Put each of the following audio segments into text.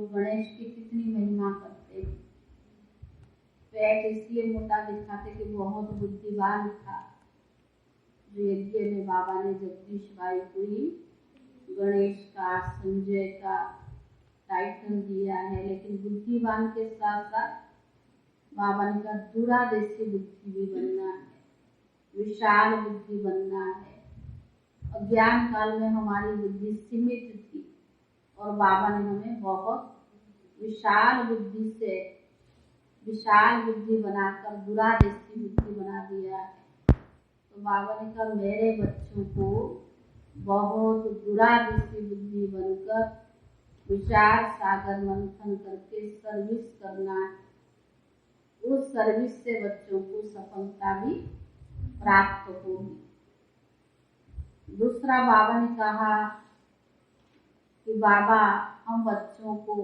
लोग गणेश की कितनी महिमा करते हैं। पेट इसलिए मोटा दिखाते कि बहुत बुद्धिमान था। जो यज्ञ में बाबा ने जगदीश भाई को ही गणेश का, संजय का टाइटल दिया है, लेकिन बुद्धिमान के साथ साथ बाबा ने कहा दूरादेशी बुद्धि भी बनना है, विशाल बुद्धि बनना है। अज्ञान काल में हमारी बुद्धि सीमित थी और बाबा ने हमें बहुत विशाल बुद्धि बनाकर दूरादेशी बुद्धि बना दिया है। तो बाबा ने कहा मेरे बच्चों को बहुत दूरादेशी बुद्धि बनकर विचार सागर मंथन करके सर्विस करना है। उस सर्विस से बच्चों को सफलता भी प्राप्त होगी। दूसरा बाबा ने कहा कि बाबा हम बच्चों को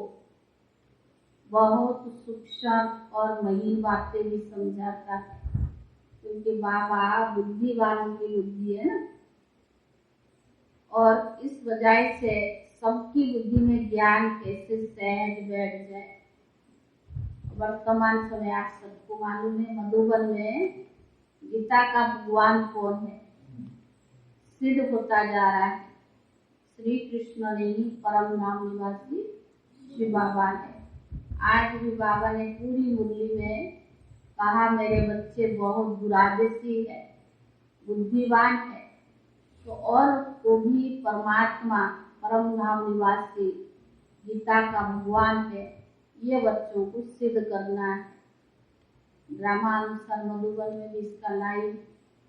बहुत सूक्ष्म और महीन बातें भी समझाता है, क्योंकि बाबा बुद्धिवानों की बुद्धि है ना, और इस वजह से सबकी बुद्धि में ज्ञान कैसे सहज बैठ जाए। वर्तमान समय आप सबको मालूम है, मधुबन में गीता का भगवान कौन है, सिद्ध होता जा रहा है। श्री कृष्ण नहीं, परम धाम निवासी शिव बाबा है। आज भी बाबा ने पूरी मुरली में कहा मेरे बच्चे बहुत दूरादेशी है, बुद्धिवान है, तो और को भी परमात्मा परम धाम निवासी गीता का भगवान है, ये बच्चों को सिद्ध करना है। ड्रामानुसार मधुबन में भी इसका लाइव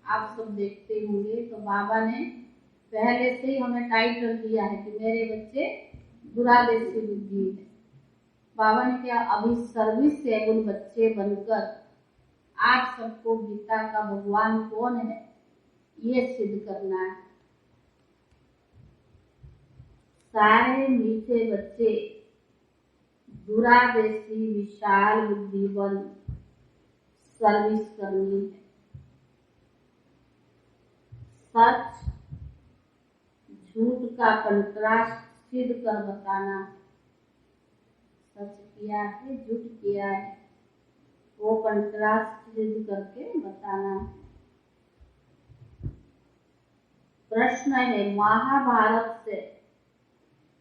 आप सब देखते होंगे। तो बाबा ने पहले से ही हमें टाइटल दिया है कि मेरे बच्चे दूरादेशी बुद्धि है। बाबा ने क्या अभी सर्विस एबल बच्चे बनकर आप सबको गीता का भगवान कौन है ये सिद्ध करना है। सारे मीठे बच्चे दूरादेशी विशाल बुद्धि बन सर्विस करनी है। सच झूठ का कंट्रास्ट सिद्ध कर बताना है। सच किया है, झूठ किया है, वो कंट्रास्ट सिद्ध करके बताना है। प्रश्न है महाभारत से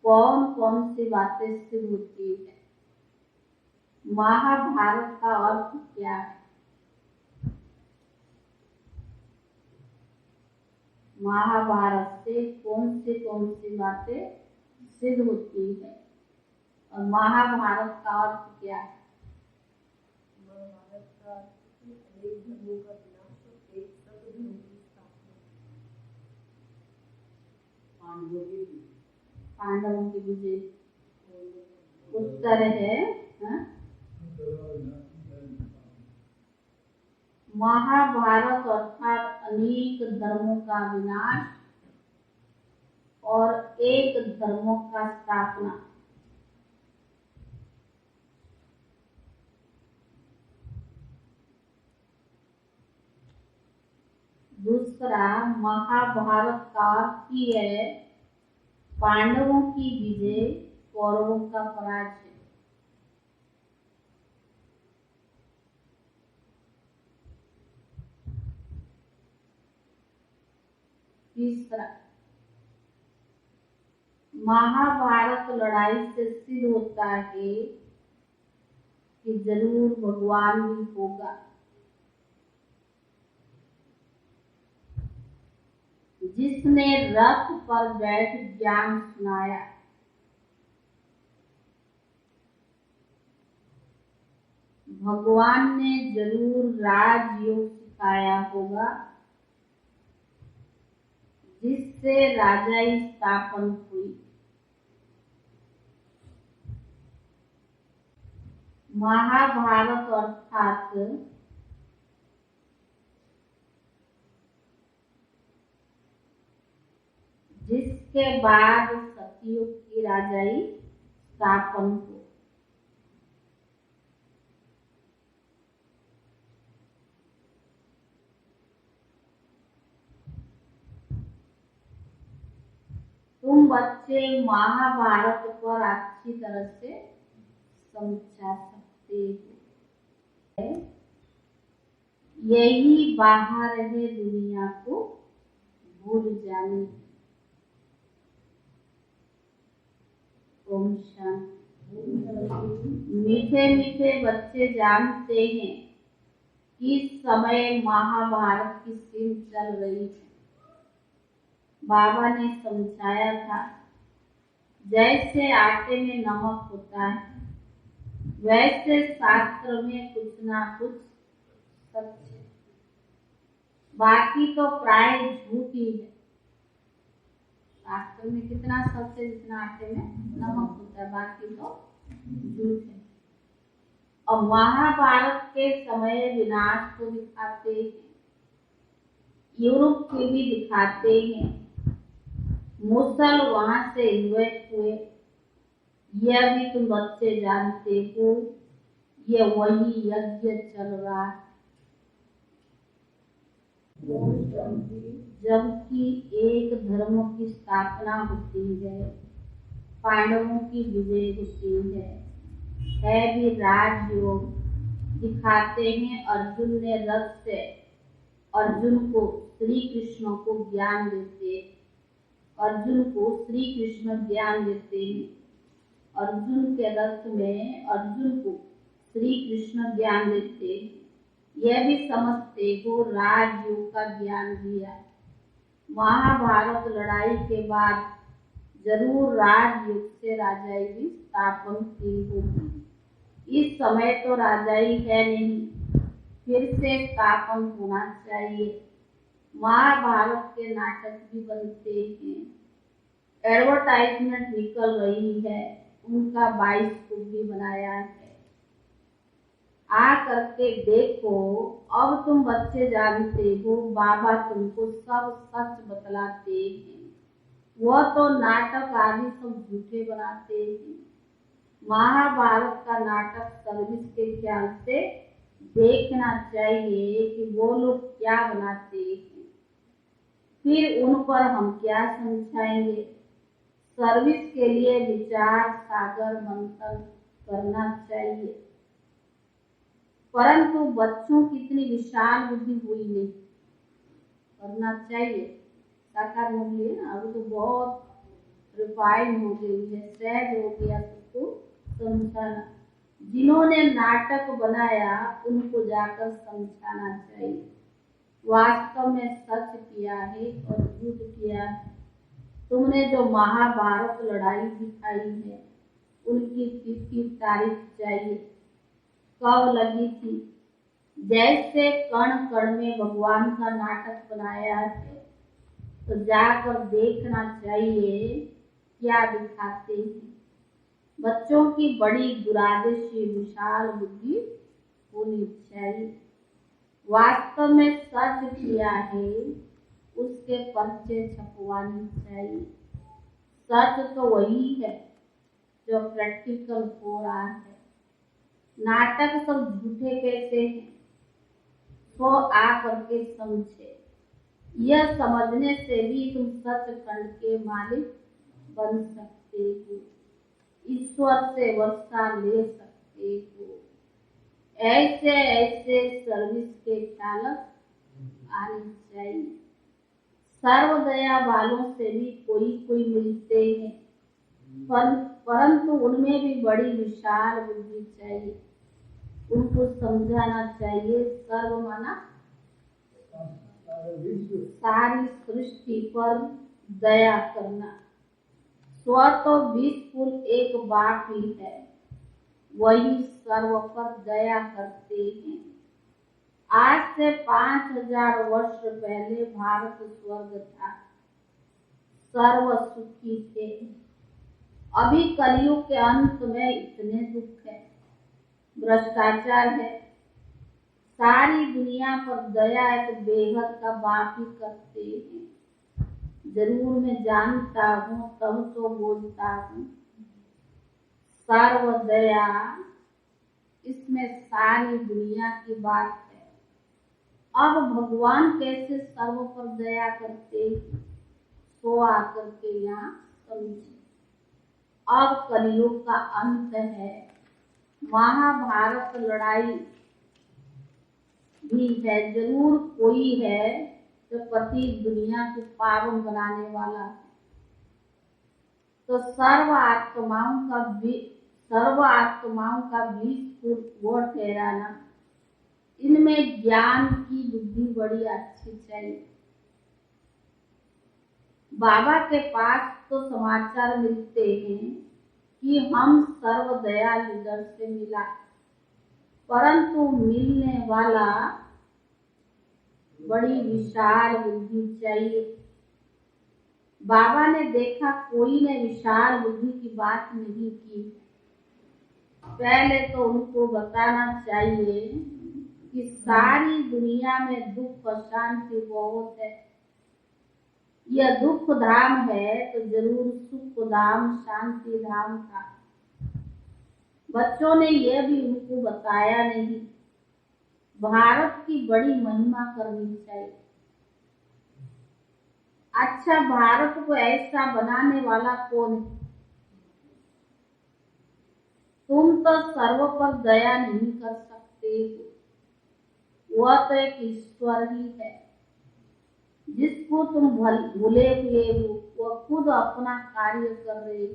कौन कौन सी बातें सिद्ध होती है। महाभारत का अर्थ क्या है। महाभारत से कौन सी बातें सिद्ध होती है और महाभारत का अर्थ क्या है। महाभारत का अनेक धर्मों का विनाश और एक सत्य धर्म की स्थापना। पांडवों की विजय उत्तर है महाभारत अर्थात अनेक धर्मों का विनाश और एक धर्मों का स्थापना। दूसरा महाभारत का अर्थ ही है पांडवों की विजय, कौरवों का पराजय। तीसरा महाभारत लड़ाई से सिद्ध होता है कि जरूर भगवान भी होगा। जिसने रथ पर बैठ ज्ञान सुनाया, भगवान ने जरूर राजयोग सिखाया होगा, जिससे राजाई स्थापन हुई। महाभारत अर्थात जिसके बाद सतयुग की राजाई स्थापन हो। तुम बच्चे महाभारत पर अच्छी तरह से यही बाहर है दुनिया को भूल जाने। ओम शांति। मीठे मीठे बच्चे जानते हैं इस समय महाभारत की सीन चल रही है। बाबा ने समझाया था, जैसे आटे में नमक होता है वैसे शास्त्र में कुछ ना कुछ सच है, बाकी तो प्राय झूठ ही है। शास्त्र में कितना सच है, जितना आटे में नमक होता है, बाकी तो झूठ है। और महाभारत के समय विनाश को दिखाते हैं, यूरोप के भी दिखाते हैं। मुसल वहां से इन्वेस्ट हुए, यह भी तुम बच्चे जानते हो। यह वही यज्ञ चल रहा है, जबकि एक धर्म की स्थापना होती है, पांडवों की विजय होती है भी राजयोग। दिखाते हैं अर्जुन ने रथ से अर्जुन को श्री कृष्ण को ज्ञान देते, अर्जुन को श्री कृष्ण ज्ञान देते हैं। अर्जुन के रथ में अर्जुन को श्री कृष्ण ज्ञान देते हैं। यह भी समझते हो राजयोग का ज्ञान दिया। महाभारत लड़ाई के बाद जरूर राजयोग से राजाई की स्थापना की होगी। इस समय तो राजाई है नहीं, फिर से स्थापन होना चाहिए। महाभारत के नाटक भी बनते हैं, एडवर्टाइजमेंट निकल रही है, उनका 22 को भी बनाया है। आ करके देखो, अब तुम बच्चे जानते हो बाबा तुमको सब सच बतलाते हैं। वह तो नाटक आदि सब झूठे बनाते हैं। महाभारत का नाटक सर्विस के ख्याल से देखना चाहिए कि वो लोग क्या बनाते हैं, फिर उन पर हम क्या समझाएंगे। सर्विस के लिए विचार सागर मंथन करना चाहिए, परंतु बच्चों की इतनी विशाल बुद्धि हुई नहीं। करना चाहिए, साकार मुरली है ना, अभी तो बहुत रिफाइन हो गई है, सहज हो गया सबको समझाना। जिन्होंने नाटक बनाया उनको जाकर समझाना चाहिए, वास्तव में सच किया है और झूठ किया है। तुमने जो महाभारत लड़ाई दिखाई है उनकी तिथि तारीख चाहिए, कब लगी थी। जैसे कण कण में भगवान का नाटक बनाया है, तो जाकर देखना चाहिए क्या दिखाते हैं। बच्चों की बड़ी दुरादृष्टि विशाल बुद्धि होनी चाहिए, वास्तव में सच किया है उसके पर्चे छपवाने चाहिए। सच तो वही है जो प्रैक्टिकल हो रहा है। नाटक सब झूठे कैसे हैं, तो आ करके समझे। यह समझने से भी तुम सचखंड के मालिक बन सकते हो, ईश्वर से वर्षा ले सकते हो। ऐसे ऐसे सर्विस के चालक आने चाहिए। सर्वदया वालों से भी कोई कोई मिलते हैं, परंतु उनमें भी बड़ी विशाल बुद्धि चाहिए। उनको समझाना चाहिए सर्व माना सारी सृष्टि पर दया करना। स्व तो विश्व एक बाप ही है, वही सर्व पर दया करते हैं। आज से 5000 वर्ष पहले भारत स्वर्ग था, सर्व सुखी थे। अभी कलयुग के अंत में इतने दुख है, भ्रष्टाचार है, सारी दुनिया पर दया एक बेहद का बाप ही करते हैं। जरूर मैं जानता हूँ तब तो बोलता हूँ, सर्व दया इसमें सारी दुनिया की बात है। अब भगवान कैसे सर्व पर दया करते सो आकर के यहाँ समझे। अब कलयुग का अंत है, महाभारत लड़ाई भी है, जरूर कोई है जो पति दुनिया को पावन बनाने वाला है। तो सर्व आत्माओं का बीज वो ठहराना, इनमें ज्ञान की बुद्धि बड़ी अच्छी चाहिए। बाबा के पास तो समाचार मिलते हैं कि हम सर्व दयालु दर से मिला, परंतु मिलने वाला बड़ी विशाल बुद्धि चाहिए। बाबा ने देखा कोई ने विशाल बुद्धि की बात नहीं की। पहले तो उनको बताना चाहिए कि सारी दुनिया में दुख अशांति बहुत है। यह दुख धाम है तो जरूर सुख धाम शांति धाम था। बच्चों ने यह भी उनको बताया नहीं। भारत की बड़ी महिमा करनी चाहिए। अच्छा, भारत को ऐसा बनाने वाला कौन है? तुम तो सर्व पर दया नहीं कर सकते हो। वह तो एक ईश्वर ही है जिसको तुम भूले हुए हो। वह खुद अपना कार्य कर रहे हो।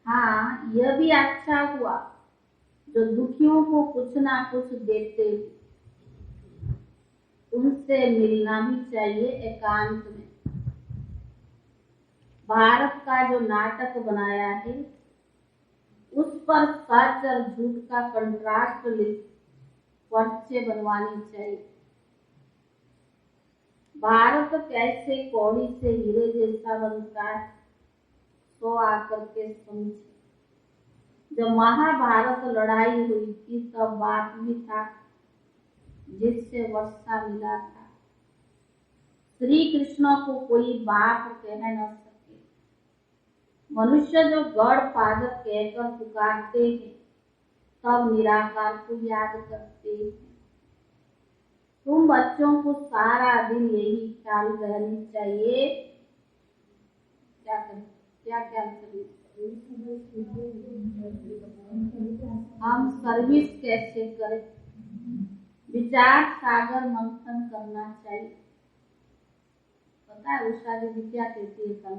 हाँ, यह भी अच्छा हुआ जो दुखियों को कुछ ना कुछ देते हो। उनसे मिलना भी चाहिए एकांत में। भारत का जो नाटक बनाया है उस पर सच और झूठ का कंट्रास्ट पर्चे बनवानी चाहिए। भारत कैसे कौड़ी से हीरे जैसा बनता है तो आकर के समझे। जब महाभारत लड़ाई हुई थी तब बात भी था जिससे वर्षा मिला था। श्री कृष्ण को कोई बाप कह न सके। मनुष्य जो गॉड फादर कहकर पुकारते हैं तब निराकार को याद करते हैं। तुम बच्चों को सारा दिन यही ख्याल रहनी चाहिए। क्या करें, क्या ख्याल करें? हम सर्विस कैसे करें? विचार सागर मंथन करना चाहिए। पता है उषा दीदी क्या कहती है? कल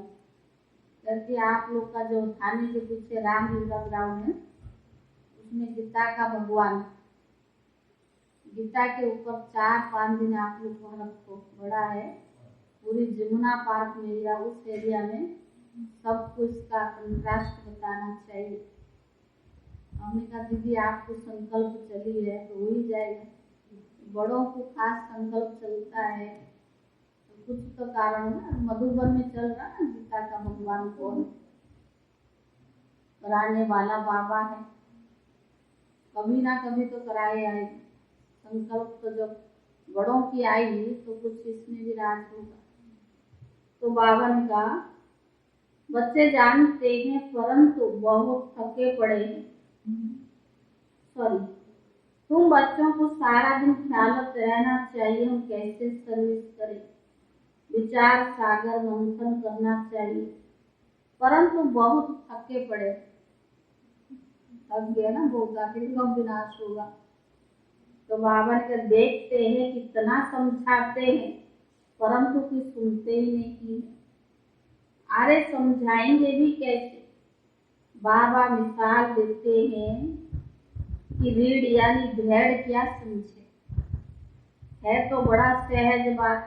कहती है आप लोग का जो थाने के पीछे रामलीला ग्राउंड है उसमें गीता का भगवान, गीता के ऊपर 4-5 दिन आप लोग को रखो। बड़ा है, पूरी जमुना पार्क में या उस एरिया में सबको इसका कंट्रास्ट बताना चाहिए। हमने कहा दीदी आपको संकल्प चली है तो हो ही जाएगा। बड़ों को खास संकल्प चलता है तो कुछ तो कारण है। मधुबन में चल रहा है गीता का भगवान कौन कराने वाला? बाबा है। कभी ना कभी तो कराए आएगी। संकल्प तो जब बड़ों की आएगी तो कुछ इसमें भी राज होगा। तो बाबा ने कहा बच्चे जानते हैं परंतु बहुत थके पड़े हैं। सॉरी, तुम बच्चों को सारा दिन ख्यालत रहना चाहिए हम कैसे सर्विस करें। विचार सागर मंथन करना चाहिए परंतु बहुत थके पड़े। थक गया ना बोलता फिर कब विनाश होगा। तो बाबा के देखते हैं कितना समझाते हैं परंतु कोई सुनते ही नहीं। अरे समझाएंगे भी कैसे? बाबा मिसाल देते हैं कि रीढ़ यानी भेड़ क्या समझे, है तो बड़ा सहज बात।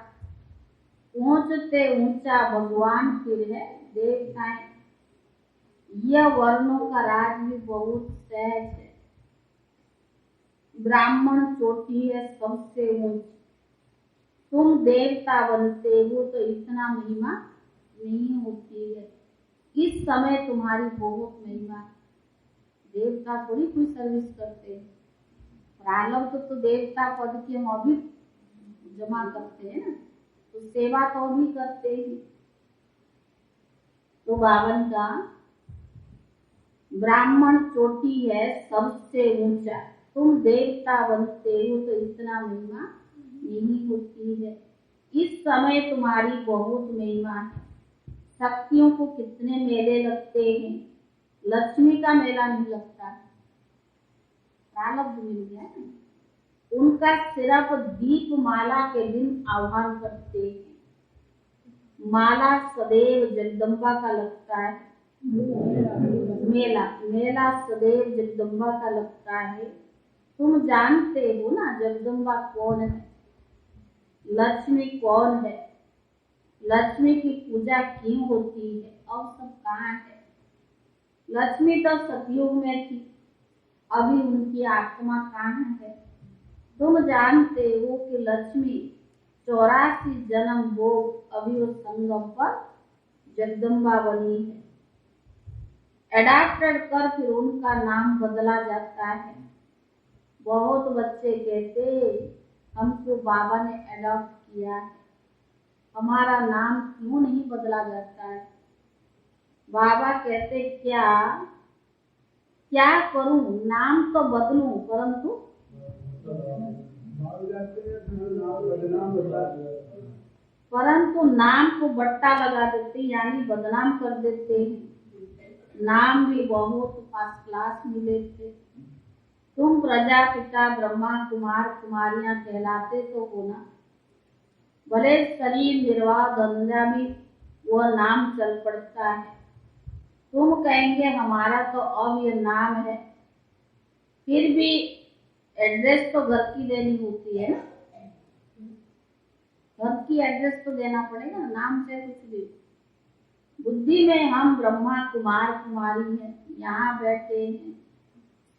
ऊंचते ऊंचा भगवान फिर है देवताएं। यह वर्णों का राज भी बहुत सहज है। ब्राह्मण चोटी है सबसे ऊंची। तुम देवता बनते हो तो इतना महिमा नहीं होती है। इस समय तुम्हारी बहुत महिमा है। देवता थोड़ी कोई सर्विस करते हैं। प्रारब्ध तो देवता पद की हम अभी जमा करते हैं ना, तो सेवा तो अभी करते ही। तो बावन का ब्राह्मण चोटी है सबसे ऊंचा। तुम देवता बनते हो तो इतना महिमा नहीं होती है। इस समय तुम्हारी बहुत महिमा है। शक्तियों को कितने मेले लगते हैं, लक्ष्मी का मेला नहीं लगता। प्रारब्ध मिल गया ना। उनका सिर्फ दीपमाला के दिन आह्वान करते हैं। माला सदैव जगदम्बा का लगता है, मेला सदैव जगदम्बा का लगता है। तुम जानते हो ना जगदम्बा कौन है, लक्ष्मी कौन है, लक्ष्मी की पूजा क्यों होती है और सब कहाँ है। लक्ष्मी तो सतयुग में थी, अभी उनकी आत्मा कहाँ है। तुम जानते हो कि लक्ष्मी 84 जन्म वो अभी उस संगम पर जगदम्बा बनी है। एडाप्टेड कर फिर उनका नाम बदला जाता है। बहुत बच्चे कहते हमको बाबा ने एडॉप्ट किया है, हमारा नाम क्यों नहीं बदला जाता है। बाबा कहते क्या क्या करूं, नाम तो बदलूं परंतु नाम को बट्टा लगा देते यानी बदनाम कर देते हैं। नाम भी बहुत फर्स्ट क्लास मिले थे। तुम प्रजापिता ब्रह्मा कुमार कुमारियां कहलाते तो हो ना, भले शरीर निर्वाह गंगा भी वो नाम चल पड़ता है। तुम कहेंगे हमारा तो अब ये नाम है, फिर भी एड्रेस तो घर की देनी होती है ना, घर की एड्रेस तो देना पड़ेगा, नाम से कुछ भी। बुद्धि में हम ब्रह्मा कुमार कुमारी हैं, यहाँ बैठे हैं,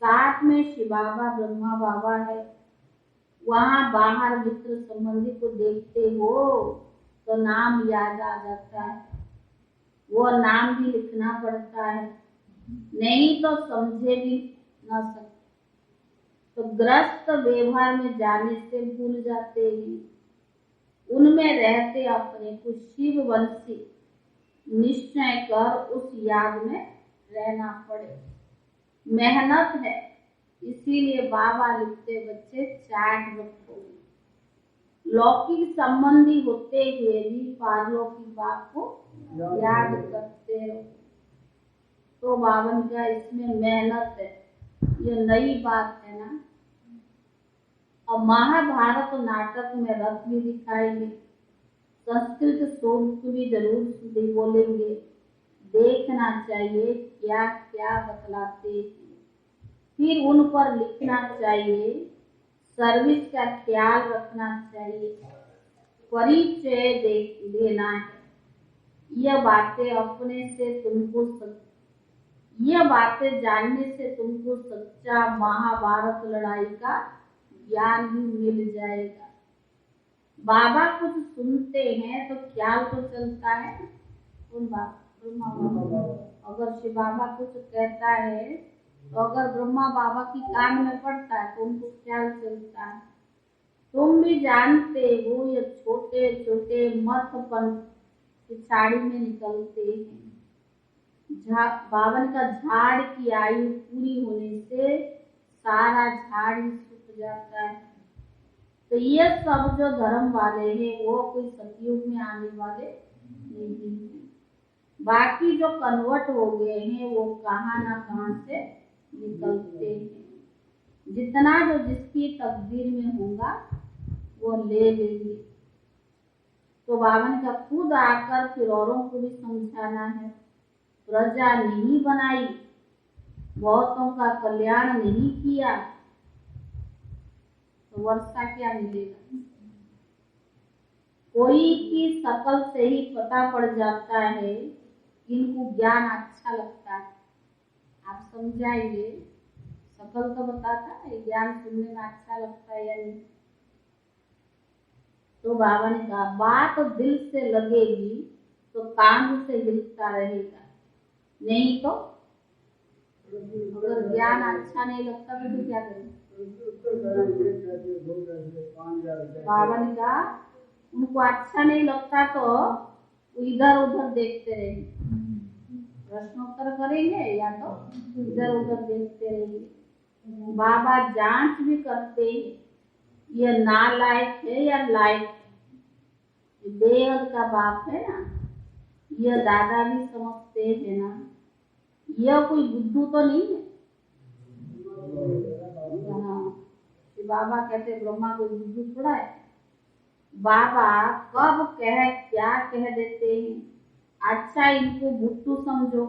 साथ में शिव बाबा ब्रह्मा बाबा है। वहाँ बाहर मित्र संबंधी को देखते हो तो नाम याद आ जाता है, वो नाम भी लिखना पड़ता है, नहीं तो समझे भी न सकते। तो ग्रस्त व्यवहार में जाने से भूल जाते हैं, उनमें रहते अपने को शिव वंशी निश्चय कर उस याद में रहना पड़े। मेहनत है, इसीलिए बाबा लिखते बच्चे चाट रखो। लौकिक संबंधी होते हुए भी पारलौकिक बात को याद करते रहो। तो बावन का इसमें मेहनत है, ये नई बात है ना। अब महाभारत नाटक में रथ भी दिखाएंगे, संस्कृत सूक्त भी जरूर बोलेंगे, देखना चाहिए क्या क्या बतलाते हैं, फिर उन पर लिखना चाहिए, सर्विस का ख्याल रखना चाहिए, परिचय देना है। यह बातें अपने से तुमको यह बातें जानने से तुमको सच्चा महाभारत लड़ाई का ज्ञान भी मिल जाएगा। बाबा कुछ सुनते हैं तो ख्याल तो चलता है, उन बाबा अगर शिव बाबा कुछ कहता है तो अगर ब्रह्मा बाबा की कान में पड़ता है तो उनको ख्याल चलता है। तुम भी जानते हो ये छोटे छोटे मठपन पिछाड़ी में निकलते हैं। बावन का झाड़ की आयु पूरी होने से सारा झाड़ ही सूख जाता है। तो ये सब जो धर्म वाले हैं वो कोई सतयुग में आने वाले नहीं है। बाकी जो कन्वर्ट हो गए हैं वो कहाँ ना कहाँ से निकलते हैं। जितना जो जिसकी तकदीर में होगा वो ले लेंगे। तो बावन का खुद आकर फिर औरों को भी समझाना है, प्रजा नहीं बनाई, बहुतों का कल्याण नहीं किया तो वर्षा क्या मिलेगा। कोई की शकल से ही पता पड़ जाता है, इनको ज्ञान अच्छा लगता है। आप समझाएंगे, शकल तो बताता है ज्ञान सुनने में अच्छा लगता है या नहीं। तो बाबा ने कहा बात दिल से लगेगी तो कान से हिलता रहेगा, नहीं तो अगर ज्ञान अच्छा नहीं लगता तो क्या करें। बाबा ने कहा उनको अच्छा नहीं लगता तो इधर उधर देखते रहेंगे, प्रश्नोत्तर करेंगे या तो इधर उधर देखते रहेंगे। बाबा जांच भी करते हैं, ये नालायक है या लायक है। बेहद का बाप है ना, यह दादा भी समझते हैं ना, यह कोई बुद्धू तो नहीं है। बाबा कहते ब्रह्मा को बुद्धू थोड़ा है, बाबा कब कह क्या कह देते हैं, अच्छा इनको बुद्धू समझो।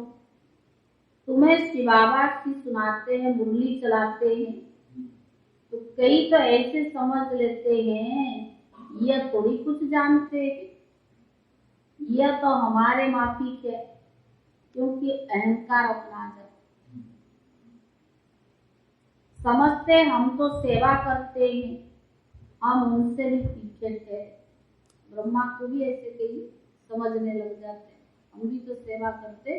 तुम्हें शिव बाबा की सुनाते हैं, मुरली चलाते हैं, तो कई तो ऐसे समझ लेते हैं यह थोड़ी कुछ जानते हैं, यह तो हमारे माफिक है, क्योंकि अहंकार अपना जाता, समझते हम तो सेवा करते हैं, हम उनसे भी पीछे थे। ब्रह्मा को भी ऐसे कई समझने लग जाते, हम भी तो सेवा करते,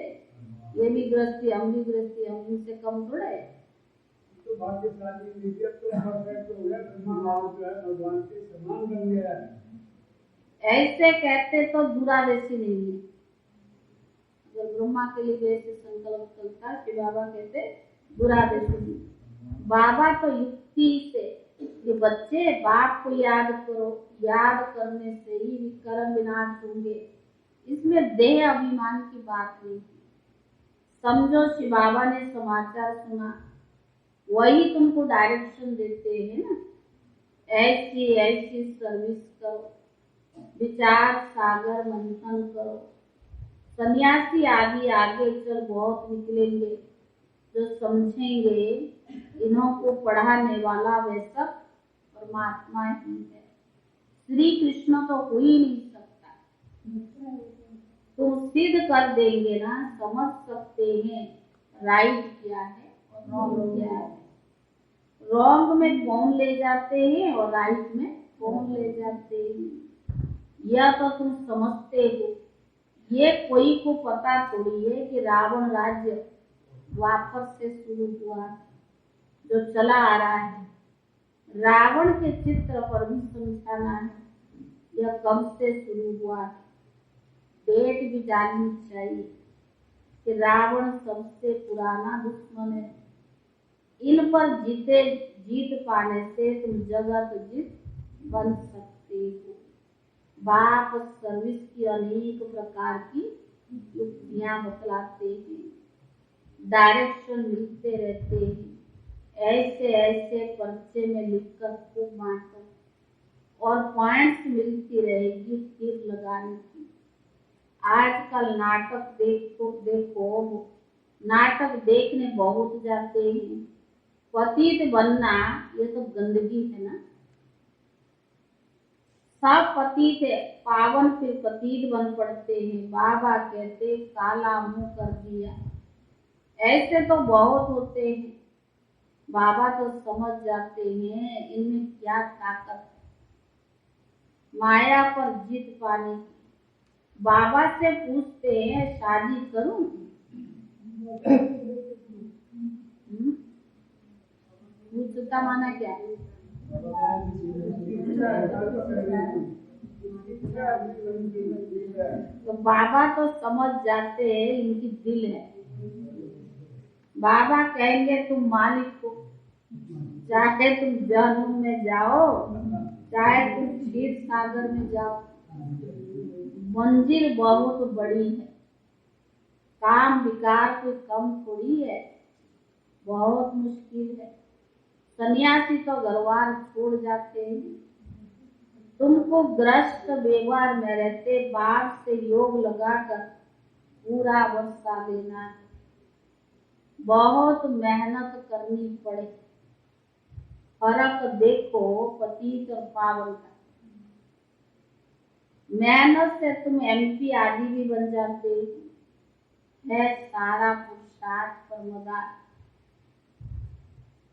ये भी गृहस्थी, हम भी गृहस्थी, हम उनसे कम थोड़े। तो भाग्यशाली नियत तो परफेक्ट हो गया, ब्रह्मा जो है भगवान के समान बन गया है। ऐसे कहते तो दूरादर्शी नहीं है। अगर ब्रह्मा के लिए ऐसे संकल्प चलता, कि बाबा कहते दूरादर्शी नहीं। बाबा तो युक्ति से कि बच्चे बाप को याद करो, याद करने से ही विकर्म विनाश होंगे, इसमें देह अभिमान की बात नहीं थी। समझो शिव बाबा ने समाचार सुना, वही तुमको डायरेक्शन देते हैं ना, ऐसी ऐसी सर्विस करो, विचार सागर मंथन करो। सन्यासी आदि आगे चल बहुत निकलेंगे, जो समझेंगे इन्हों को पढ़ाने वाला वह सब परमात्मा ही है, श्री कृष्ण तो हो ही नहीं सकता। तो सिद्ध कर देंगे ना, समझ सकते हैं राइट क्या है और रॉन्ग क्या है, रॉन्ग में कौन ले जाते हैं और राइट में कौन ले जाते हैं, यह तो तुम समझते हो। ये कोई को पता थोड़ी है कि रावण राज्य वापस से शुरू हुआ, जो चला आ रहा है। रावण के चित्र पर भी समझाना है, यह कब से शुरू हुआ है, डेट भी जाननी चाहिए कि रावण सबसे पुराना दुश्मन है। इन पर जीत पाने से तुम जगत जीत बन सकते हो। बाप सर्विस की अनेक प्रकार की युक्तियां बतलाते हैं, डायरेक्शन मिलते रहते हैं, ऐसे ऐसे पर्चे में लिखकर खूब बांटो और पॉइंट्स मिलती रहेगी तीर लगाने की। आजकल नाटक देखो नाटक देखने बहुत जाते हैं, पतित बनना ये तो गंदगी है ना, सब पतित है, पावन फिर पतित बन पड़ते हैं। बाबा कहते काला मुंह कर दिया, ऐसे तो बहुत होते हैं। बाबा तो समझ जाते हैं इनमें क्या ताकत है, माया पर जीत पाने की। बाबा से पूछते हैं शादी करूं, पूछता माना क्या, तो बाबा तो समझ जाते हैं इनकी दिल है। बाबा कहेंगे तुम मालिक को, चाहे तुम जहन्नुम में जाओ, चाहे तुम क्षीर सागर में जाओ, मंजिल बहुत बड़ी है, काम विकार कोई कम थोड़ी है, बहुत मुश्किल है। सन्यासी तो घरवार छोड़ जाते हैं, तुमको ग्रस्त व्यवहार में रहते बाप से योग लगाकर पूरा वर्षा देना है, बहुत मेहनत करनी पड़े। फर्क देखो पतित और पावन का, मेहनत से तुम MP आदि भी बन जाते है, सारा पुरुषार्थ पर मदार।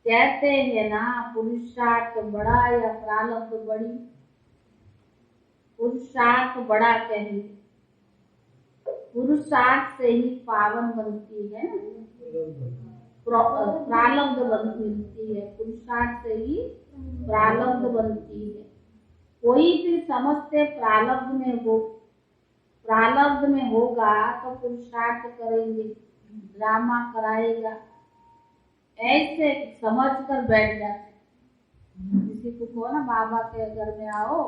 कहते हैं ना पुरुषार्थ बड़ा या प्रारब्ध बड़ी, पुरुषार्थ बड़ा कहेंगे, पुरुषार्थ से ही पावन बनती है, प्रारब्ध मिलती है, पुरुषार्थ से ही प्रारब्ध बनती है। कोई भी समझते प्रारब्ध में होगा तो पुरुषार्थ करेंगे, ड्रामा कराएगा, ऐसे समझ कर बैठ जाते। किसी को कहो ना बाबा के घर में आओ,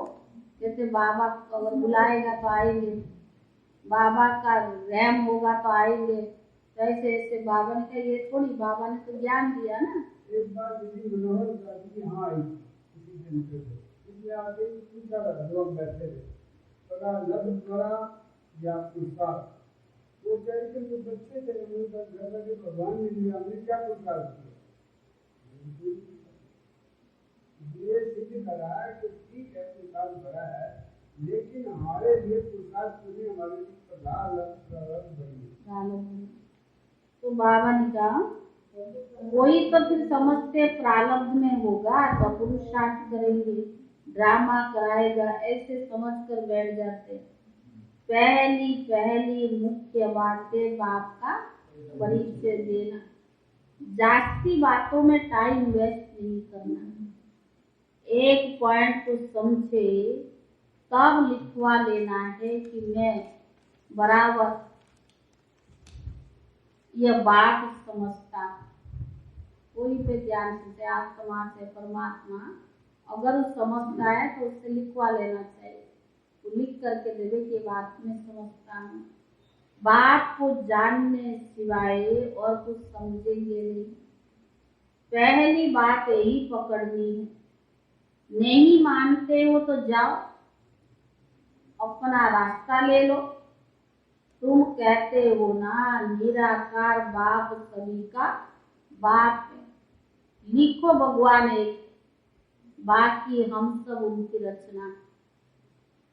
जैसे बाबा अगर बुलाएगा तो आएंगे, बाबा का रहम होगा तो आएंगे, ऐसे ऐसे बाबा ने कहा ये थोड़ी, बाबा ने तो ज्ञान दिया ना। एक बार दीदी मनोहर दादी यहाँ आई, दिन थे, इसलिए आगे पूछा रहा हम बैठे थे, पता लग द्वारा या पुरुषार्थ, वो कह रहे थे जो बच्चे थे उन्होंने घर के भगवान ने दिया, हमने क्या पुरुषार्थ किया, ये सिद्ध करा है कि ठीक है पुरुषार्थ बड़ा है, लेकिन हमारे लिए पुरुषार्थ पूरी हमारे लिए तो बाबा ने कहा वही तो फिर समझते प्रारब्ध में होगा तो पुरुषार्थ करेंगे, ड्रामा कराएगा, ऐसे समझ कर बैठ जाते। पहली मुख्य बात है बाप का परिचय देना, जास्ती बातों में टाइम वेस्ट नहीं करना, एक पॉइंट को समझे तब लिखवा लेना है कि मैं बराबर यह बात समझता, कोई पे ज्ञान से आत्मा से परमात्मा अगर समझता है तो उससे लिखवा लेना चाहिए, तो लिख करके दे दे कि बात में समझता हूँ। बात को जानने सिवाय और कुछ समझेंगे नहीं। पहली बात यही पकड़नी है, नहीं मानते हो तो जाओ अपना रास्ता ले लो। तुम कहते हो ना निराकार बाप सभी का बाप है, लिखो भगवान एक, बाकी हम सब उनकी रचना,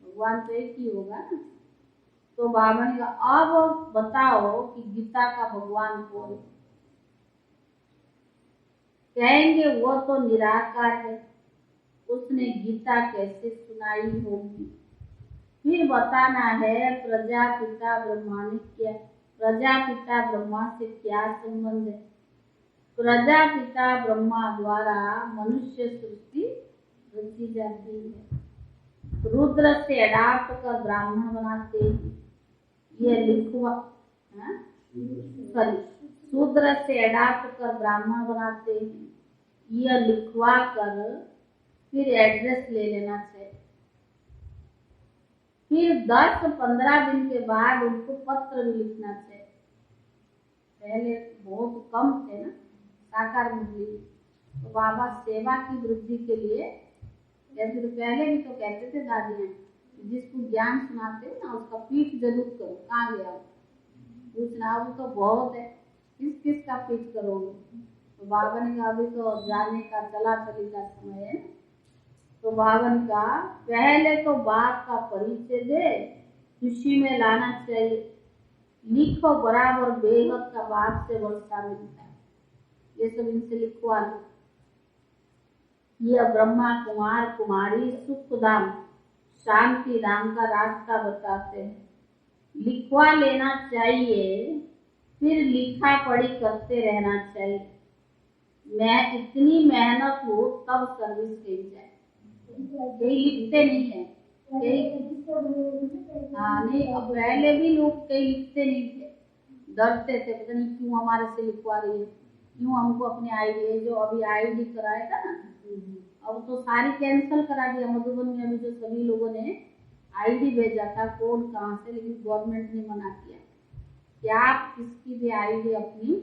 भगवान तो एक ही होगा ना। तो बाबा ने कहा अब बताओ कि गीता का भगवान कौन है? कहेंगे वो तो निराकार है, उसने गीता कैसे सुनाई होगी? फिर बताना है प्रजापिता ब्रह्मा ने क्या, प्रजापिता ब्रह्मा से क्या संबंध है? प्रजापिता ब्रह्मा द्वारा मनुष्य सृष्टि रची जाती है, रुद्र से अडाप्ट कर ब्राह्मण बनाते हैं, यह लिखवा शूद्र से अडाप्ट कर ब्राह्मण बनाते हैं, यह लिखवा कर फिर एड्रेस ले लेना चाहिए। फिर 10-15 दिन के बाद उनको पत्र भी लिखना चाहिए। पहले बहुत कम थे ना साकार मुरली, तो बाबा सेवा की वृद्धि के लिए कहते, तो पहले भी तो कहते थे दादियाँ, जिसको ज्ञान सुनाते ना उसका पीठ जरूर करो, कहाँ गया पूछना, वो तो बहुत है, किस का पीठ करोगे? तो बाबा ने कहा अभी तो जाने का चला चली का समय है। तो बाबा ने कहा पहले तो बाप का परिचय दे, खुशी में लाना चाहिए, लिखो बराबर बेहद का बाप से वर्षा मिलता है, ये सब इनसे लिखवा लो। यह ब्रह्मा कुमार कुमारी सुखधाम शांति धाम का रास्ता बताते हैं, लिखवा लेना चाहिए, फिर लिखा पढ़ी करते रहना चाहिए। मैं इतनी मेहनत हो तब सर्विस की जाए, कई लिखते नहीं है, नहीं, अब पहले भी लोग कई लिखते नहीं थे, डरते थे पता नहीं क्यों हमारे से लिखवा रही है, क्यों हमको अपने आईडी, जो अभी आईडी कराया था ना, अब तो सारी कैंसिल करा दिया। मधुबन में अभी जो सभी लोगों ने आईडी भेजा था कोड कहाँ से, लेकिन गवर्नमेंट ने मना किया कि आप किसकी भी आईडी अपनी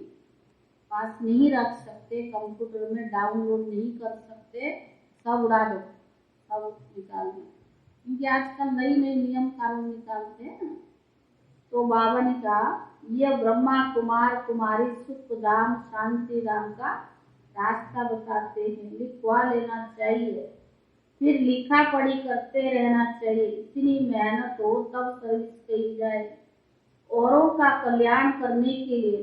पास नहीं रख सकते, कंप्यूटर में डाउनलोड नहीं कर सकते, सब उड़ा दो, सब निकाल दो, क्योंकि आजकल नई नई नियम कानून निकालते हैं। तो बाबा ने कहा यह ब्रह्मा कुमार कुमारी सुखधाम शांति धाम का रास्ता बताते हैं, लिखवा लेना चाहिए, फिर लिखा पढ़ी करते रहना चाहिए, इतनी मेहनत हो तब सर्विस की जाए। औरों का कल्याण करने के लिए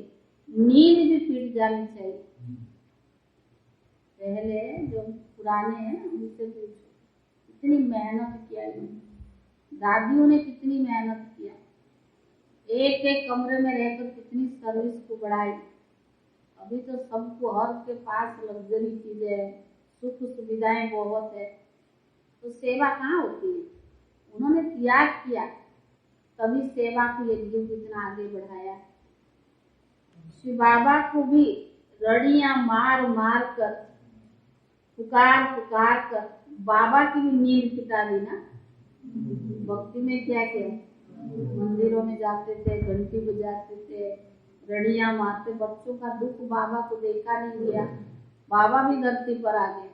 नींद भी फिट जानी चाहिए। पहले जो पुराने हैं ना उनसे पूछो, इतनी मेहनत किया इन्होंने, दादियों ने कितनी मेहनत किया, एक एक कमरे में रहकर कितनी सर्विस को बढ़ाई। अभी तो सबको हर के पास लग्जरी चीजें, सुख सुविधाएं बहुत है, तो सेवा कहाँ होती है? उन्होंने त्याग किया तभी सेवा को यज्ञ कितना आगे बढ़ाया। श्री बाबा को भी रड़ियां मार मार कर पुकार पुकार कर बाबा की भी नींद पिटा दी ना। भक्ति में क्या किया, मंदिरों में जाते थे, घंटी बजाते थे, रड़ियां मारते, बच्चों का दुख बाबा को देखा नहीं गया, बाबा भी धरती पर आ गए।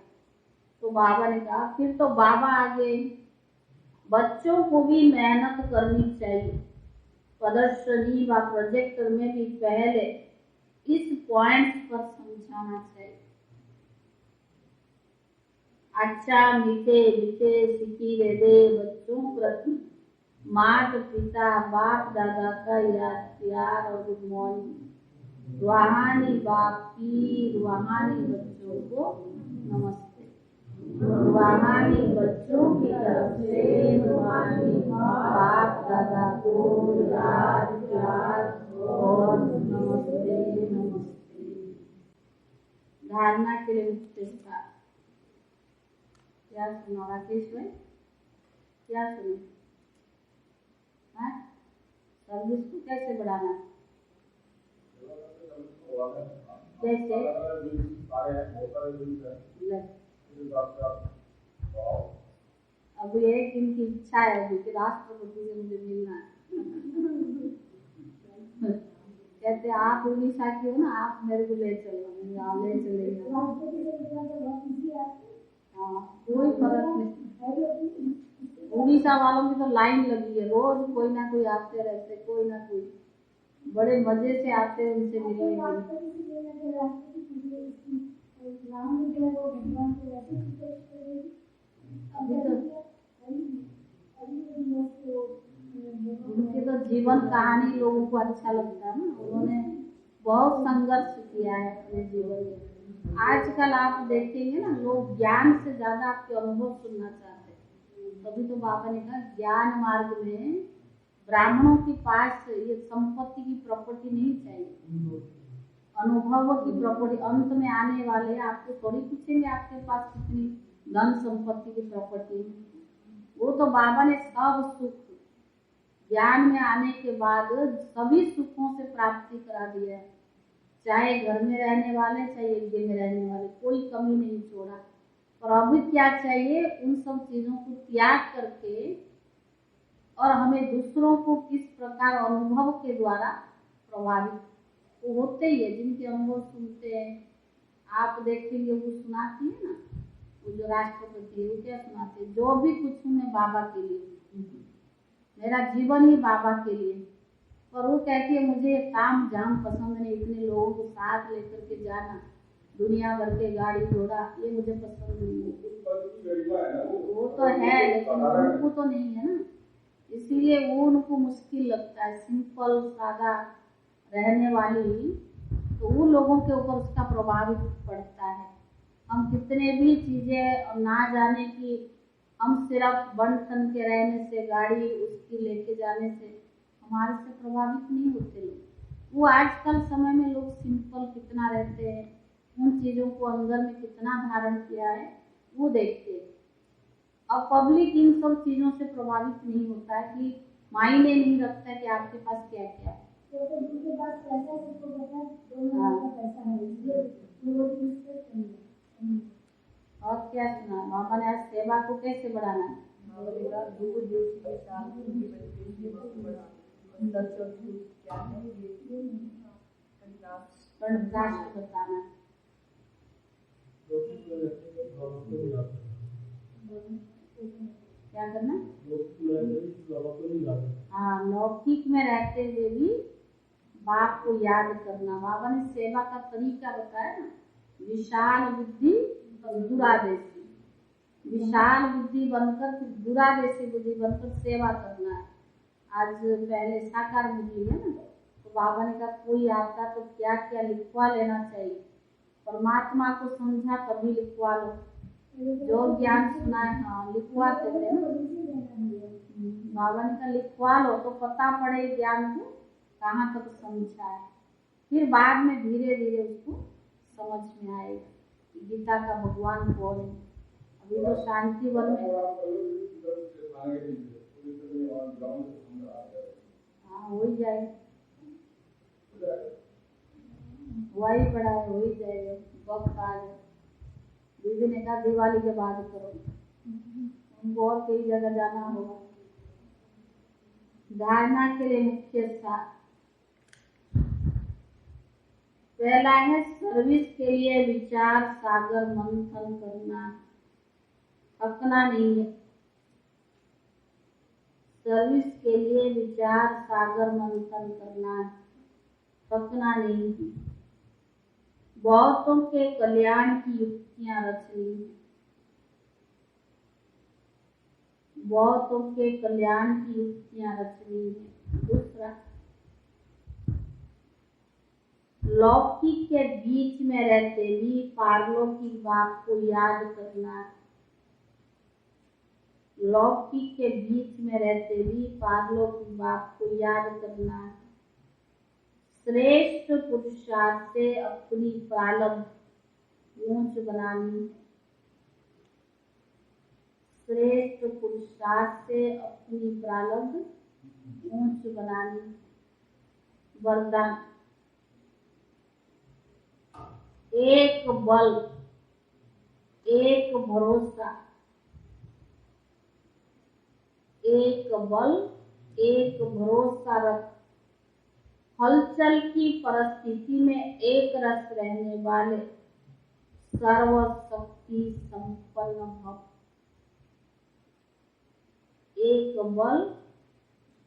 तो बाबा ने कहा फिर तो बाबा आगे बच्चों को भी मेहनत करनी चाहिए। प्रदर्शनी व प्रोजेक्टर में भी पहले इस पॉइंट पर समझाना चाहिए। अच्छा मीठे मीठे सीखी दे दे बच्चों प्रति माता पिता बाप दादा का याद प्यार और गुड मॉर्निंग। रूहानी बाप की रूहानी बच्चों को नमस्ते। रूहानी बच्चों की तरफ से रूहानी बाप दादा को याद प्यार और नमस्ते नमस्ते। धारणा के लिए मुख्य स्थान क्या सुना राकेश भाई, क्या सुने? सर्विस को कैसे बढ़ाना, कैसे? अब ये इनकी इच्छा है अभी कि राष्ट्रपति से मुझे मिलना है। कहते आप उड़ीसा की हो ना, आप मेरे को ले चलो, ले चलेंगे। हाँ कोई फर्क नहीं, उड़ीसा वालों की तो लाइन लगी है, रोज कोई ना कोई आते रहते, कोई ना कोई बड़े मजे से आते हैं उनसे मिलने के लिए। अभी तो उनकी तो जीवन कहानी लोगों को अच्छा लगता है ना, उन्होंने बहुत संघर्ष किया है अपने जीवन में। आजकल आप देखेंगे ना, लोग ज्ञान से ज्यादा आपके अनुभव सुनना चाहते हैं। तभी तो बाबा ने कहा ज्ञान मार्ग में ब्राह्मणों के पास ये संपत्ति की प्रॉपर्टी नहीं चाहिए, अनुभव की प्रॉपर्टी। अंत में आने वाले आपको थोड़ी पूछेंगे आपके पास कितनी धन संपत्ति की प्रॉपर्टी। वो तो बाबा ने सब सुख ज्ञान में आने के बाद सभी सुखों से प्राप्ति करा दिया है, चाहे घर में रहने वाले चाहे यज्ञ में रहने वाले, कोई कमी नहीं छोड़ा। और अभी क्या चाहिए, उन सब चीजों को त्याग करके और हमें दूसरों को किस प्रकार अनुभव के द्वारा प्रभावित वो होते ही है। जिनके अनुभव सुनते हैं आप देखेंगे, वो सुनाती है ना, वो जो राष्ट्रपति है वो क्या सुनाते हैं, जो भी कुछ हूँ मैं बाबा के लिए, मेरा जीवन ही बाबा के लिए। और वो कहती है मुझे काम जाम पसंद नहीं, इतने लोगों को साथ लेकर के जाना, दुनिया भर के गाड़ी घोड़ा, ये मुझे पसंद नहीं है। वो तो है लेकिन उनको तो नहीं है ना, इसीलिए वो उनको मुश्किल लगता है। सिंपल सादा रहने वाली, तो वो लोगों के ऊपर उसका प्रभाव पड़ता है। हम कितने भी चीजें ना जाने की, हम सिर्फ बन ठन के रहने से, गाड़ी उसकी लेके जाने से हमारे से प्रभावित नहीं होते लोग। वो आजकल समय में लोग सिंपल कितना रहते हैं, उन चीजों को अंदर में कितना धारण किया है वो देखते हैं। अब पब्लिक इन सब चीजों से प्रभावित नहीं होता है कि मायने नहीं रखता है कि आपके पास क्या क्या है। और क्या सुना बाबा ने आज सेवा को कैसे बढ़ाना है? बताना क्या करना, हाँ लौकिक में रहते हुए भी बाप को याद करना। बाबा ने सेवा का तरीका बताया ना, विशाल बुद्धि दुरादेशी, विशाल बुद्धि बनकर दुरादेशी बुद्धि बनकर सेवा करना है। आज पहले साकार बुद्धि है ना, तो बाबा ने कहा कोई आता तो क्या क्या लिखवा लेना चाहिए, परमात्मा को समझा तभी लिखवा लो, जो ज्ञान सुना है हाँ लिखवाते थे ना। बाबा ने कहा लिखवा लो तो पता पड़े ज्ञान को कहाँ तक समझा है, फिर बाद में धीरे धीरे उसको समझ में आएगा कि गीता का भगवान कौन है। अभी तो शांति वन में हाँ हो ही जाएगा, हुआ ही पड़ा है, हो ही जाएगा, वक्त आ जाए। दीदी ने कहा दिवाली के बाद करो, उनको और कई जगह जाना होगा। धारणा के लिए मुख्य सार पहला है सर्विस के लिए विचार सागर मंथन करना। थकना नहीं है। सर्विस के लिए विचार सागर मंथन करना है, थकना नहीं है। बहुतों के कल्याण की युक्तियां रचनी है, बहुतों के कल्याण की युक्तियां रचनी है। दूसरा, लौकिक के बीच में रहते भी पारलौकिक बात को याद करना है। लौकिक के बीच में रहते भी पारलौकिक बात को याद करना है। श्रेष्ठ पुरुषार्थ से अपनी प्रारब्ध ऊंच बनानी है। श्रेष्ठ पुरुषार्थ से अपनी प्रारब्ध ऊंच बनानी है। वरदान, एक बल, एक भरोसा, एक बल, एक भरोसा रख। हलचल की परिस्थिति में एक रस रहने वाले सर्वशक्ति संपन्न भव। एक बल,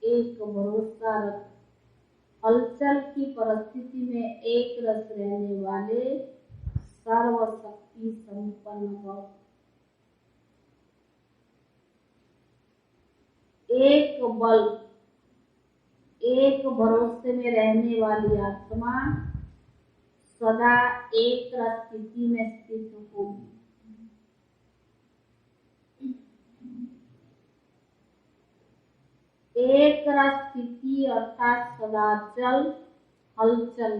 एक भरोसा रख। हलचल की परिस्थिति में एक रस रहने वाले सर्वशक्ति संपन्न भव। एक बल, एक भरोसे में रहने वाली आत्मा सदा एक स्थिति में स्थित होगी। एक स्थिति अर्थात सदाचल हलचल।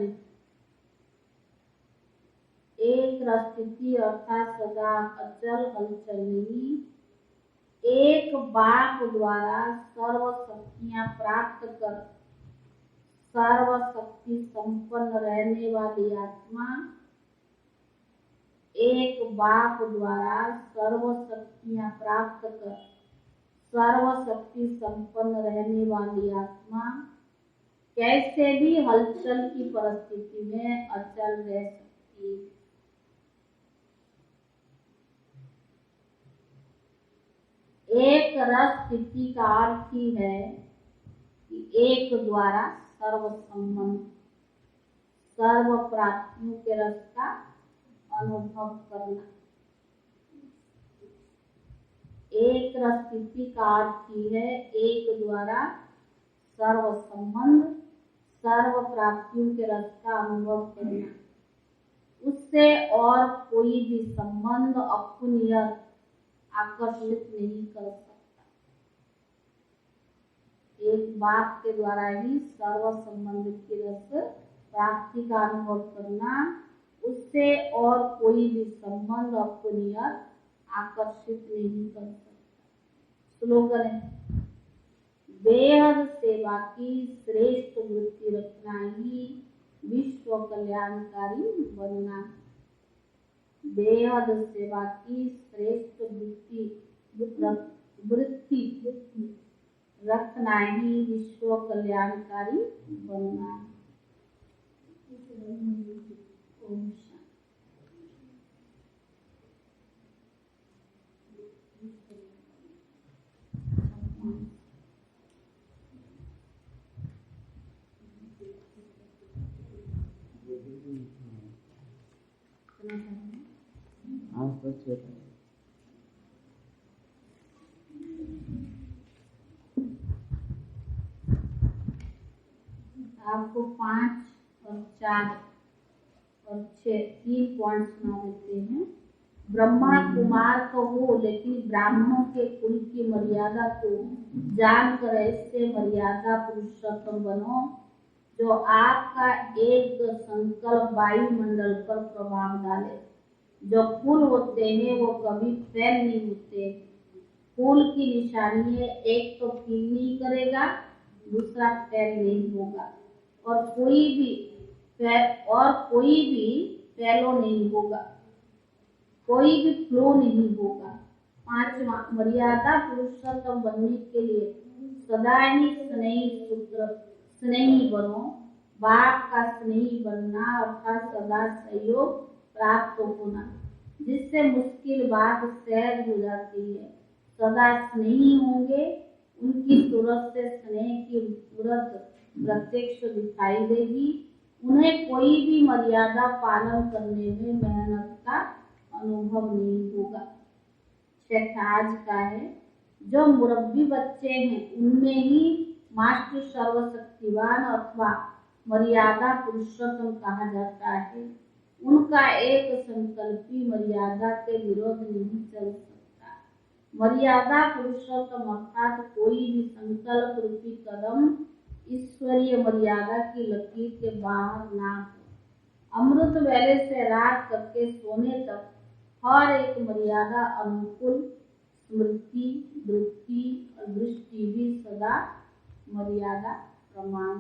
एक स्थिति अर्थात सदा अचल हलचल नहीं। एक बाक द्वारा सर्व शक्तियां प्राप्त कर सर्वशक्ति संपन्न रहने वाली आत्मा, एक बाक द्वारा सर्व शक्तियां प्राप्त कर सर्वशक्ति संपन्न रहने वाली आत्मा कैसे भी हलचल की परिस्थिति में अचल रह सकती है। एक रस स्थिति का अर्थ ही है कि एक द्वारा सर्व संबंध, सर्व प्राप्तियों के रस का अनुभव करना। एक रस स्थिति का अर्थ ही है एक द्वारा सर्व संबंध, सर्व प्राप्तियों के रस का अनुभव करना। उससे और कोई भी संबंध अपनी आकर्षित नहीं कर सकता। एक बात के द्वारा ही सर्व संबंध की रस प्राप्ति का अनुभव करना, उससे और कोई भी संबंध अपनी आकर्षित नहीं कर सकता। स्लोगन है, बेहद सेवा की श्रेष्ठ वृत्ति रखना ही विश्व कल्याणकारी बनना। बेहद सेवा की श्रेष्ठ वृत्ति रखना ही विश्व कल्याणकारी बनना। ओम आपको 5 और 4 और 6 3 पॉइंट सुना देते हैं। ब्रह्मा कुमार तो हो, लेकिन ब्राह्मणों के कुल की मर्यादा को जानकर ऐसे मर्यादा पुरुषोत्तम बनो जो आपका एक संकल्प वायुमंडल पर प्रभाव डाले। जो फूल होते हैं वो कभी फैल नहीं होते। फूल की निशानी है, एक तो फील नहीं करेगा, दूसरा फैल नहीं होगा, और कोई भी फैलो नहीं होगा, कोई भी फ्लो नहीं होगा। 5वां, मर्यादा पुरुषोत्तम बनने के लिए सदा ही स्नेही बनो। बाप का स्नेही बनना अर्थात सदा सहयोग प्राप्त होना। जिससे मुश्किल बात सहज हो जाती है। सदा स्नेही होंगे, उनकी सूरत से स्नेह की मूरत प्रत्यक्ष दिखाई देगी। उन्हें कोई भी मर्यादा पालन करने में मेहनत का अनुभव नहीं होगा। आज का है, जो मुरब्बी बच्चे हैं उनमें ही मास्टर सर्वशक्तिवान अथवा मर्यादा पुरुषोत्तम कहा जाता है। उनका एक संकल्पी मर्यादा के विरोध नहीं चल सकता। मर्यादा पुरुषोत्तम अर्थात कोई भी संकल्प रूपी कदम ईश्वरीय मर्यादा की लकीर के बाहर ना हो। अमृत वेले से रात करके सोने तक हर एक मर्यादा अनुकूल स्मृति, वृत्ति और दृष्टि भी सदा मर्यादा प्रमाण।